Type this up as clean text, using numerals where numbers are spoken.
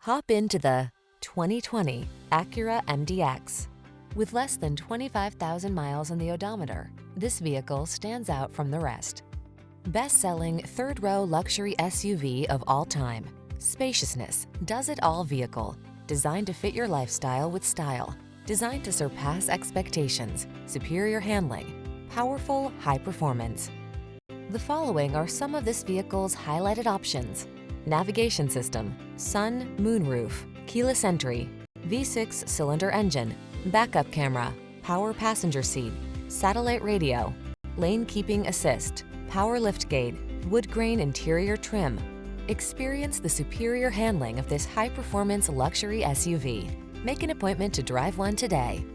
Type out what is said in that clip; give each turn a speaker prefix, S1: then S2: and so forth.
S1: Hop into the 2020 Acura MDX. With less than 25,000 miles on the odometer, this vehicle stands out from the rest. Best-selling third-row luxury SUV of all time. Spaciousness, does-it-all vehicle. Designed to fit your lifestyle with style. Designed to surpass expectations. Superior handling. Powerful, high performance. The following are some of this vehicle's highlighted options: navigation system, sun, moonroof, keyless entry, V6 cylinder engine, backup camera, power passenger seat, satellite radio, lane keeping assist, power liftgate, wood grain interior trim. Experience the superior handling of this high-performance luxury SUV. Make an appointment to drive one today.